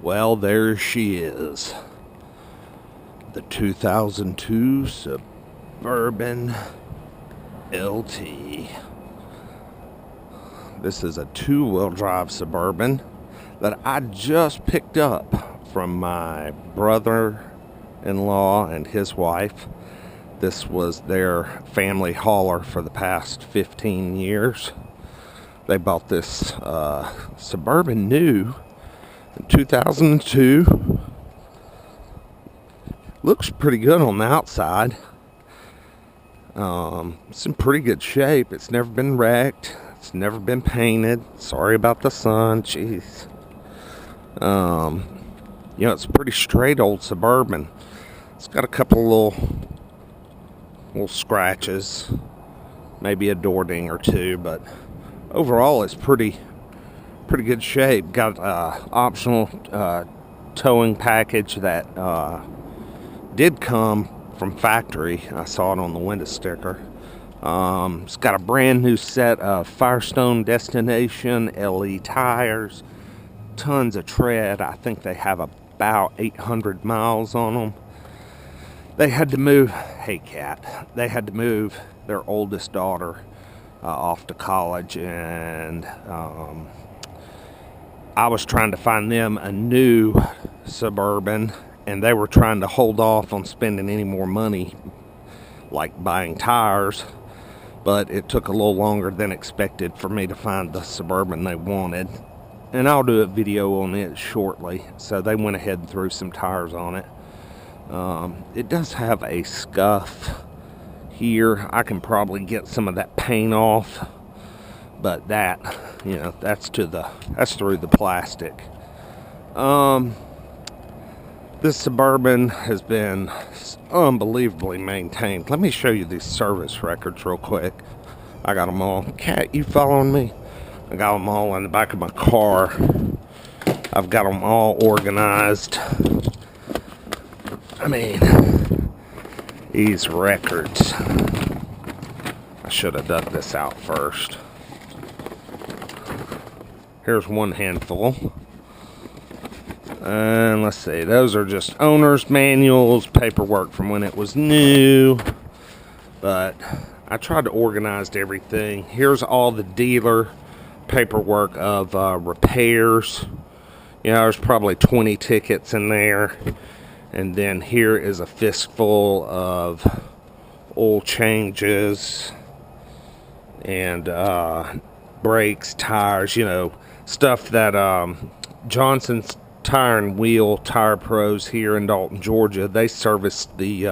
Well, there she is. The 2002 Suburban LT. This is a two-wheel drive Suburban that I just picked up from my brother-in-law and his wife. This was their family hauler for the past 15 years. They bought this Suburban new in 2002. Looks pretty good on the outside. It's in pretty good shape. It's never been wrecked. It's never been painted. Sorry about the sun. Jeez. It's a pretty straight old Suburban. It's got a couple of little scratches, maybe a door ding or two, but overall it's pretty good shape. Got a optional towing package that did come from factory. I saw it on the window sticker. It's got a brand new set of Firestone Destination LE tires, tons of tread. I think they have about 800 miles on them. They had to move, hey cat, they had to move their oldest daughter off to college, and I was trying to find them a new Suburban, and they were trying to hold off on spending any more money, like buying tires, but it took a little longer than expected for me to find the Suburban they wanted, and I'll do a video on it shortly. So they went ahead and threw some tires on it. It does have a scuff here. I can probably get some of that paint off, but that, that's through the plastic. This Suburban has been unbelievably maintained. Let me show you these service records real quick. I got them all. Cat, you following me? I got them all in the back of my car. I've got them all organized. I mean, these records. I should have dug this out first. Here's one handful. And let's see, those are just owner's manuals, paperwork from when it was new. But I tried to organize everything. Here's all the dealer paperwork of repairs. There's probably 20 tickets in there. And then here is a fistful of oil changes and brakes, tires, stuff that Johnson's Tire and Wheel Tire Pros here in Dalton, Georgia, they serviced the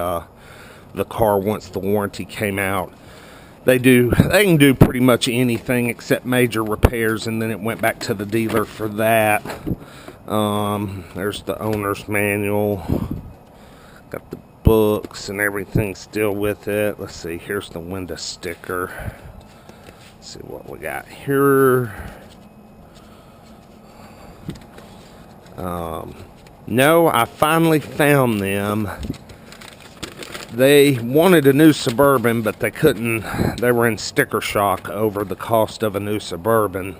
car once the warranty came out. They can do pretty much anything except major repairs, and then it went back to the dealer for that. There's the owner's manual. Got the books and everything still with it. Let's see, here's the window sticker. Let's see what we got here. No, I finally found them. They wanted a new Suburban, but they couldn't. They were in sticker shock over the cost of a new Suburban.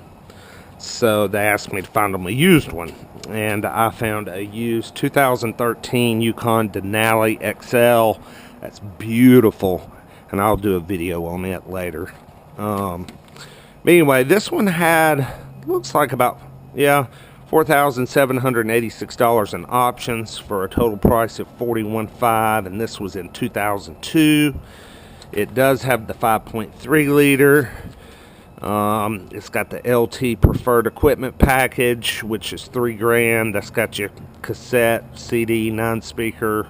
So they asked me to find them a used one. And I found a used 2013 Yukon Denali XL. That's beautiful. And I'll do a video on it later. But anyway, this one had, looks like about, $4,786 in options for a total price of $41,500, and this was in 2002. It does have the 5.3 liter. It's got the LT preferred equipment package, which is $3,000. That's got your cassette, CD, 9-speaker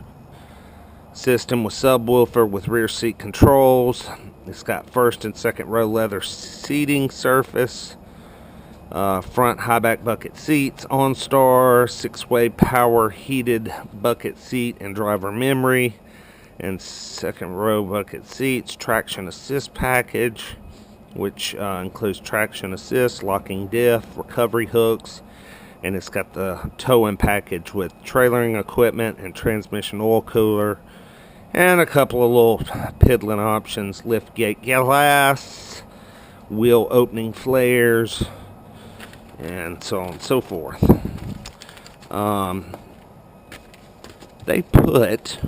system with subwoofer with rear seat controls. It's got first and second row leather seating surface. Front high back bucket seats, OnStar, 6-way power heated bucket seat and driver memory, and second row bucket seats, traction assist package, which includes traction assist, locking diff, recovery hooks, and it's got the towing package with trailering equipment and transmission oil cooler, and a couple of little piddling options, lift gate glass, wheel opening flares, and so on and so forth. They put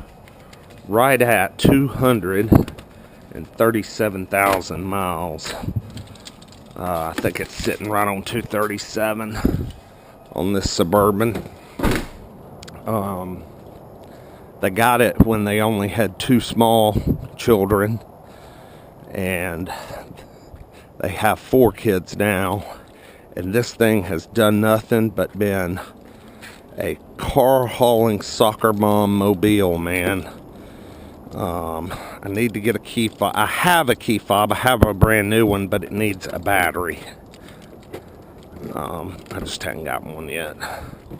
right at 237,000 miles. I think it's sitting right on 237 on this Suburban. They got it when they only had 2 small children, and they have 4 kids now, and this thing has done nothing but been a car hauling soccer mom mobile, man. I need to get a key fob. I have a key fob. I have a brand new one, but it needs a battery. I just haven't got one yet.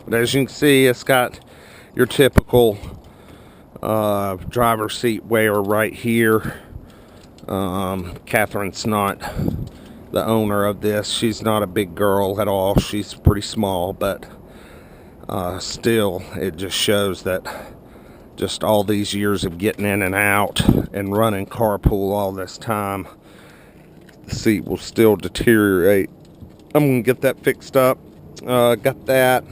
But as you can see, it's got your typical driver's seat wear right here. Catherine's not the owner of this. She's not a big girl at all. She's pretty small, but still, it just shows that just all these years of getting in and out and running carpool all this time, the seat will still deteriorate. I'm gonna get that fixed up. Got that,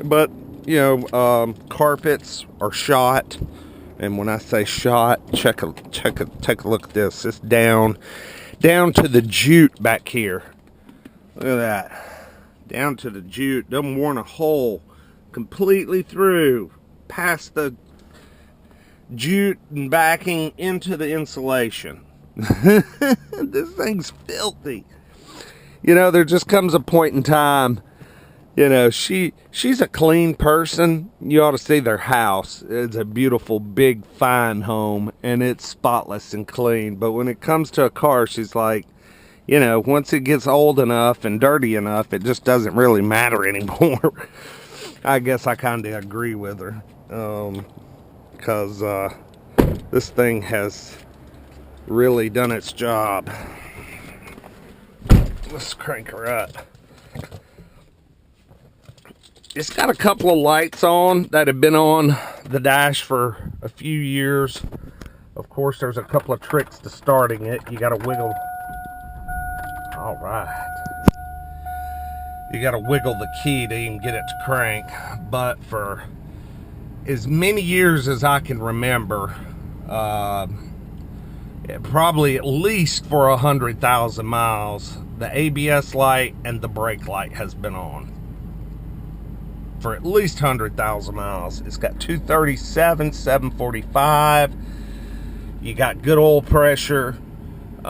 but you know, carpets are shot, and when I say shot, take a look at this. It's down to the jute back here. Look at that, down to the jute. Done worn a hole completely through, past the jute and backing into the insulation. This thing's filthy. You know, there just comes a point in time, you know, she's a clean person. You ought to see their house. It's a beautiful, big, fine home, and it's spotless and clean. But when it comes to a car, she's like, you know, once it gets old enough and dirty enough, it just doesn't really matter anymore. I guess I kind of agree with her. Because this thing has really done its job. Let's crank her up. It's got a couple of lights on that have been on the dash for a few years. Of course, there's a couple of tricks to starting it. You got to wiggle. All right. You got to wiggle the key to even get it to crank. But for as many years as I can remember, probably at least for 100,000 miles, the ABS light and the brake light has been on for at least 100,000 miles. It's got 237, 745. You got good oil pressure. You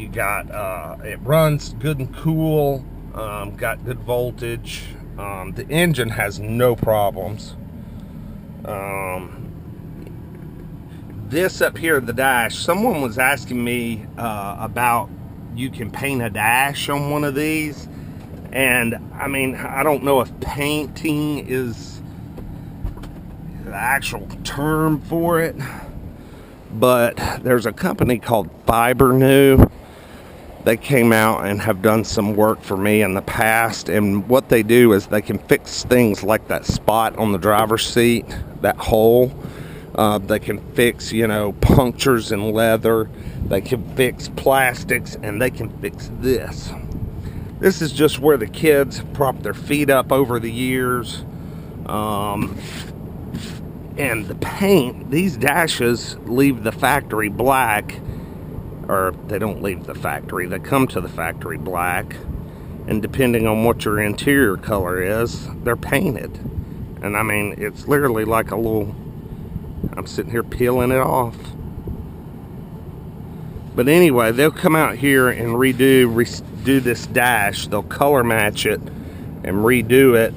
got it runs good and cool. Got good voltage. The engine has no problems. This up here, the dash, someone was asking me about you can paint a dash on one of these, and I mean, I don't know if painting is the actual term for it, but there's a company called Fiber New. They came out and have done some work for me in the past, and what they do is they can fix things like that spot on the driver's seat, that hole. They can fix, you know, punctures in leather. They can fix plastics, and they can fix this. This is just where the kids prop their feet up over the years. And the paint, these dashes leave the factory black, or they don't leave the factory, they come to the factory black, and depending on what your interior color is, they're painted. And I mean, it's literally like a little, I'm sitting here peeling it off. But anyway, they'll come out here and redo this dash. They'll color match it and redo it.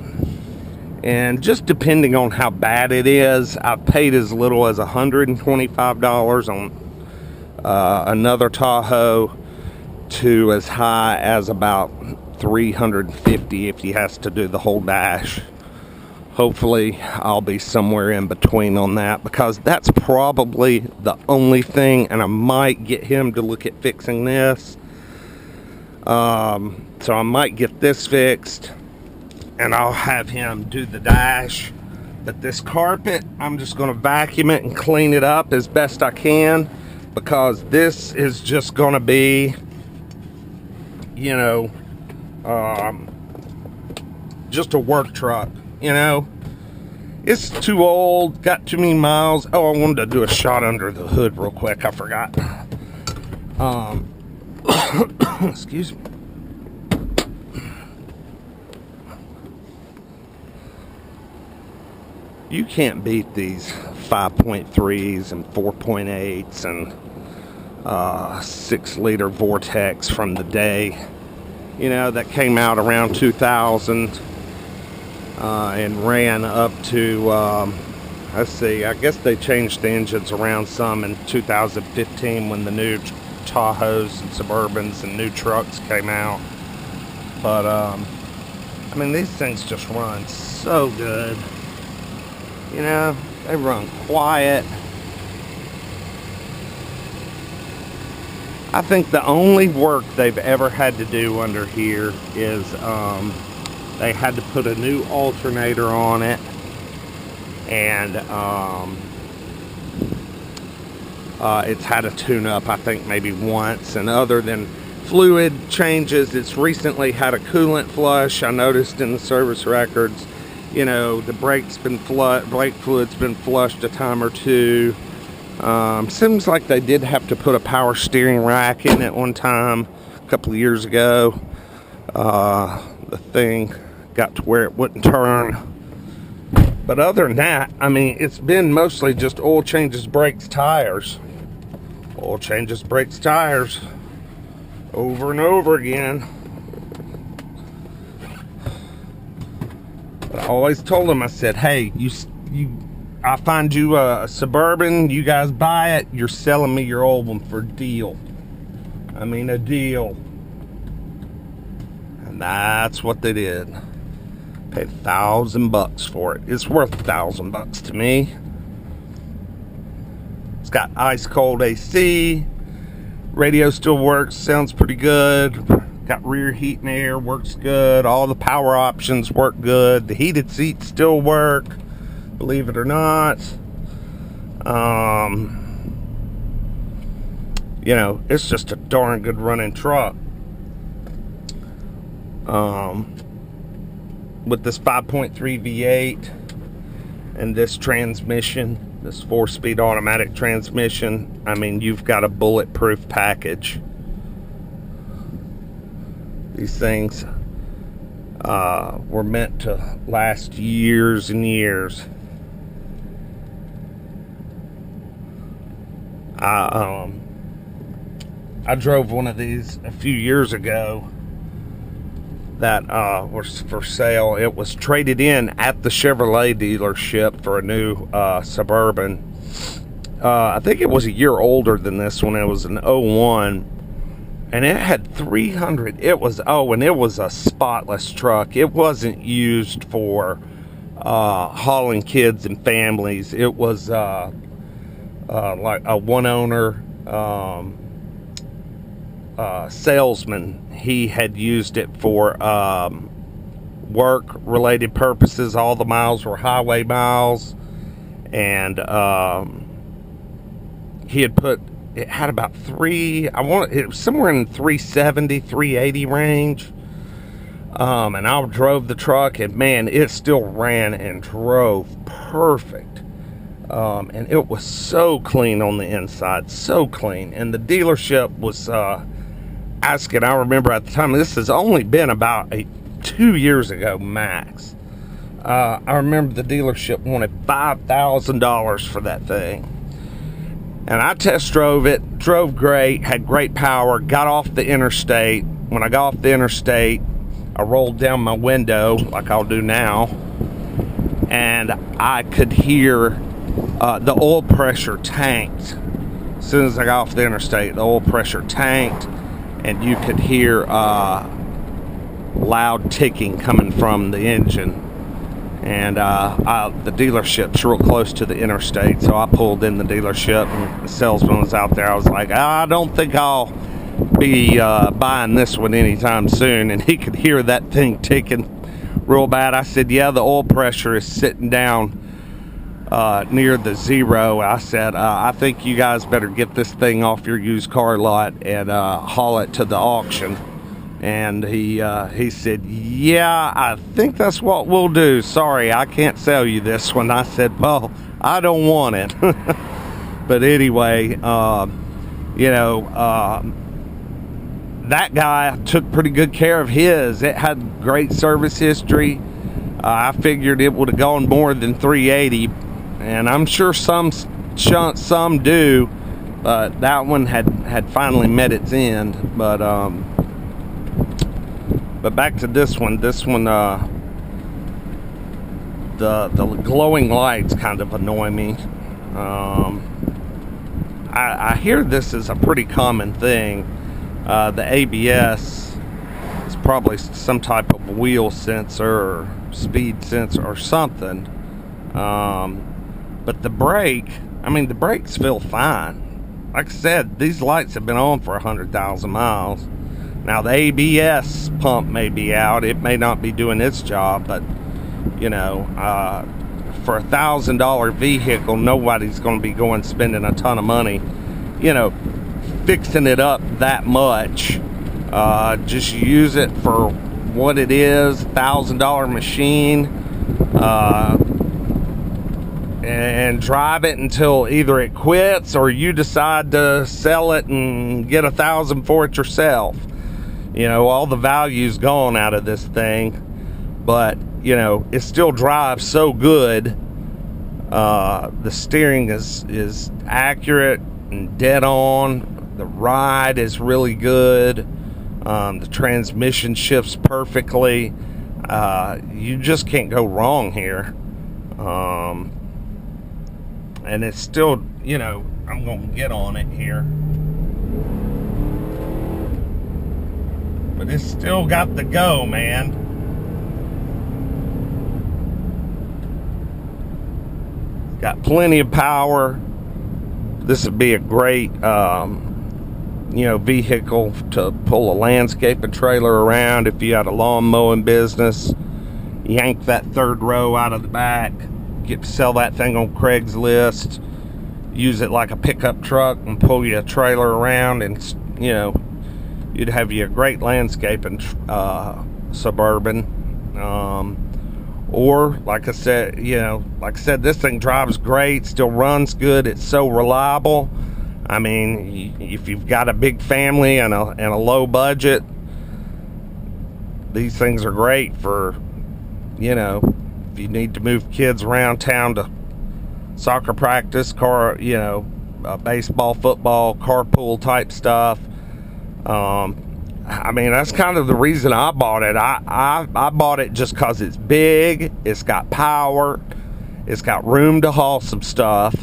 And just depending on how bad it is, I've paid as little as $125 on another Tahoe to as high as about $350 if he has to do the whole dash. Hopefully I'll be somewhere in between on that, because that's probably the only thing, and I might get him to look at fixing this. So I might get this fixed and I'll have him do the dash. But this carpet, I'm just going to vacuum it and clean it up as best I can, because this is just going to be, you know, just a work truck, you know. It's too old, got too many miles. Oh, I wanted to do a shot under the hood real quick. I forgot. Excuse me. You can't beat these 5.3s and 4.8s and 6-liter Vortex from the day, you know, that came out around 2000 and ran up to, let's see, I guess they changed the engines around some in 2015 when the new Tahoes and Suburbans and new trucks came out. But, I mean, these things just run so good. You know, they run quiet. I think the only work they've ever had to do under here is they had to put a new alternator on it, and it's had a tune-up, I think, maybe once. And other than fluid changes, it's recently had a coolant flush. I noticed in the service records, you know, the brake fluid's been flushed a time or two. Seems like they did have to put a power steering rack in at one time a couple of years ago. The thing got to where it wouldn't turn. But other than that, I mean, it's been mostly just oil changes, brakes, tires. Oil changes, brakes, tires. Over and over again. But I always told them, I said, hey, I find you a Suburban, you guys buy it, you're selling me your old one for a deal. I mean, a deal. And that's what they did. Paid $1,000 for it. It's worth $1,000 to me. It's got ice cold AC. Radio still works, sounds pretty good. Got rear heat and air, works good. All the power options work good. The heated seats still work, believe it or not. You know, it's just a darn good running truck. With this 5.3 V8 and this transmission, this 4-speed automatic transmission, I mean, you've got a bulletproof package. These things were meant to last years and years. I drove one of these a few years ago that was for sale. It was traded in at the Chevrolet dealership for a new Suburban. I think it was a year older than this one. It was an 01. And it had 300. It was a spotless truck. It wasn't used for hauling kids and families. It was like a one-owner salesman. He had used it for work-related purposes. All the miles were highway miles, and he had put. It had about it was somewhere in the 370, 380 range. And I drove the truck, and man, it still ran and drove perfect. And it was so clean on the inside, so clean. And the dealership was asking, I remember at the time, this has only been about 2 years ago max. I remember the dealership wanted $5,000 for that thing. And I test drove it, drove great, had great power, got off the interstate. When I got off the interstate, I rolled down my window, like I'll do now, and I could hear the oil pressure tanked. As soon as I got off the interstate, the oil pressure tanked, and you could hear loud ticking coming from the engine. And the dealership's real close to the interstate, so I pulled in the dealership, and the salesman was out there. I was like, I don't think I'll be buying this one anytime soon. And he could hear that thing ticking real bad. I said, yeah, the oil pressure is sitting down near the zero. I said, I think you guys better get this thing off your used car lot and haul it to the auction. And he said, yeah, I think that's what we'll do. Sorry, I can't sell you this one. I said, well, I don't want it. But anyway, that guy took pretty good care of his. It had great service history. I figured it would have gone more than 380, and I'm sure some do, but that one had finally met its end. But back to this one. The glowing lights kind of annoy me. I hear this is a pretty common thing. The ABS is probably some type of wheel sensor or speed sensor or something. But the the brakes feel fine. Like I said, these lights have been on for 100,000 miles. Now the ABS pump may be out. It may not be doing its job, but for $1,000 vehicle, nobody's going to be spending a ton of money, fixing it up that much. Just use it for what it is, $1,000 machine, and drive it until either it quits or you decide to sell it and get $1,000 for it yourself. All the value's gone out of this thing, but it still drives so good. The steering is accurate and dead on. The ride is really good. The transmission shifts perfectly. You just can't go wrong here. And it's still, I'm going to get on it here. But it's still got the go, man. Got plenty of power. This would be a great, vehicle to pull a landscaping trailer around if you had a lawn mowing business. Yank that third row out of the back. Get to sell that thing on Craigslist. Use it like a pickup truck and pull you a trailer around, and you'd have you a great landscaping suburban. Or like I said, this thing drives great, still runs good. It's so reliable. I mean, if you've got a big family and a low budget, these things are great for, if you need to move kids around town to soccer practice, baseball, football, carpool type stuff. That's kind of the reason I bought it. I bought it just because it's big, it's got power, it's got room to haul some stuff.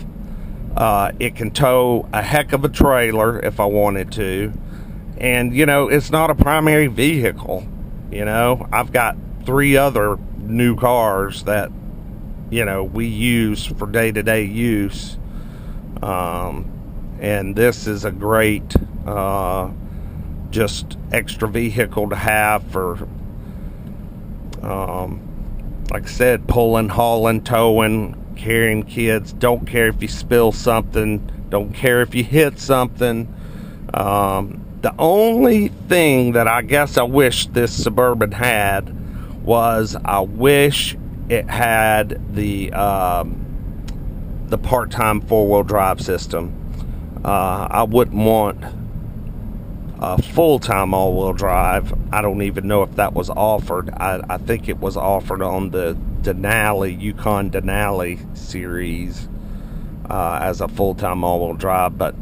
It can tow a heck of a trailer if I wanted to. And, it's not a primary vehicle. I've got 3 other new cars that, we use for day-to-day use. And this is a great, just extra vehicle to have for, like I said, pulling, hauling, towing, carrying kids. Don't care if you spill something. Don't care if you hit something. The only thing that I guess I wish this Suburban had was I wish it had the part-time 4-wheel drive system. I wouldn't want a full-time all-wheel drive. I don't even know if that was offered. I think it was offered on the Yukon Denali series as a full-time all-wheel drive, but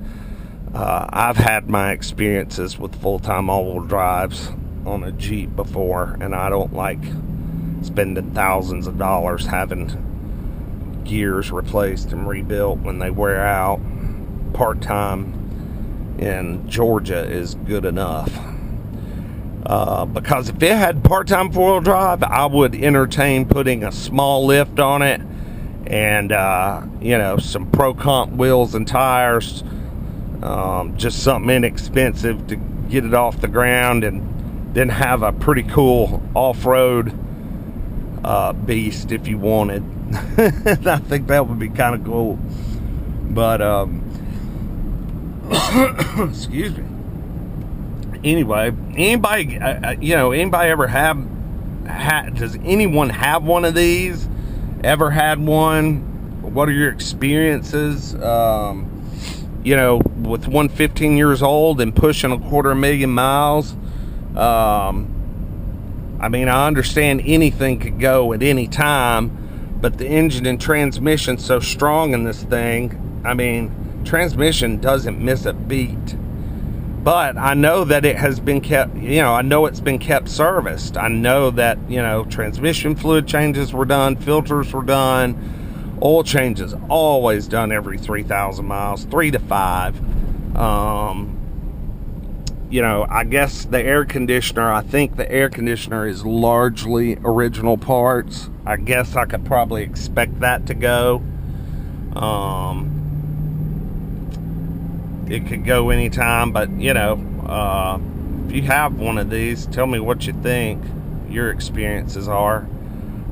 I've had my experiences with full-time all-wheel drives on a Jeep before, and I don't like spending thousands of dollars having gears replaced and rebuilt when they wear out. Part-time in Georgia is good enough. Because if it had part-time 4-wheel drive, I would entertain putting a small lift on it and, some Pro Comp wheels and tires. Just something inexpensive to get it off the ground, and then have a pretty cool off-road beast if you wanted. I think that would be kind of cool. But, excuse me. anyway, anybody, anybody ever does anyone have one of these? Ever had one? What are your experiences? With one 15 years old and pushing 250,000 miles. I mean, I understand anything could go at any time, but the engine and transmission so strong in this thing. I mean, transmission doesn't miss a beat. But I know that it has been kept, I know it's been kept serviced. I know that, transmission fluid changes were done, filters were done, oil changes always done every 3,000 miles, 3 to 5. I guess the air conditioner, I think the air conditioner is largely original parts. I guess I could probably expect that to go. It could go anytime, but if you have one of these, tell me what you think your experiences are.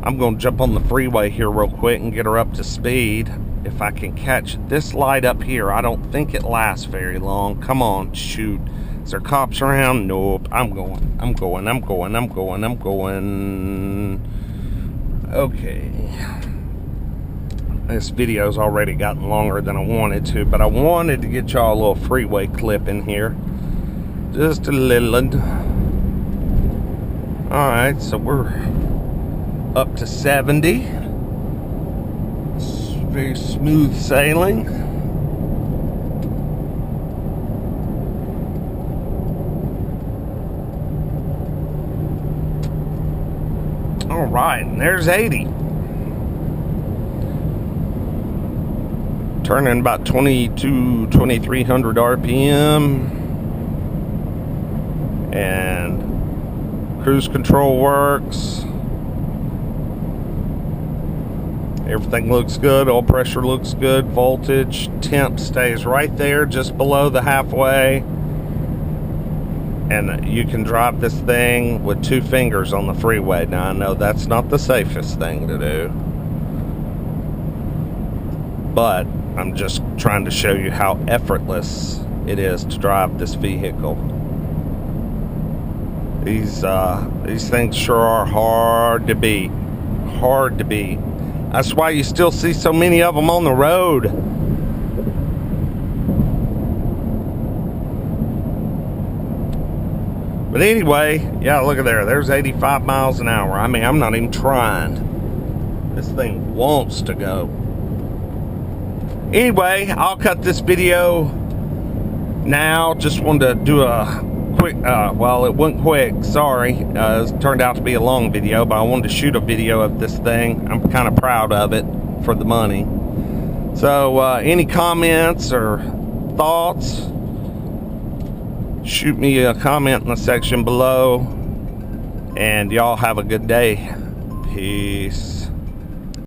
I'm going to jump on the freeway here real quick and get her up to speed. If I can catch this light up here, I don't think it lasts very long. Come on, shoot. Is there cops around? Nope. I'm going. Okay. This video's already gotten longer than I wanted to, but I wanted to get y'all a little freeway clip in here. Just a little. Alright, so we're up to 70. It's very smooth sailing. Alright, and there's 80. Turning about 2,300 RPM. And cruise control works. Everything looks good. Oil pressure looks good. Voltage, temp stays right there just below the halfway. And you can drive this thing with 2 fingers on the freeway. Now I know that's not the safest thing to do, but I'm just trying to show you how effortless it is to drive this vehicle. These things sure are hard to beat. Hard to beat. That's why you still see so many of them on the road. But anyway, yeah, look at there. There's 85 miles an hour. I mean, I'm not even trying. This thing wants to go. Anyway, I'll cut this video now. Just wanted to do a quick, well, it wasn't quick, sorry. It turned out to be a long video, but I wanted to shoot a video of this thing. I'm kind of proud of it for the money. So, any comments or thoughts? Shoot me a comment in the section below. And y'all have a good day. Peace.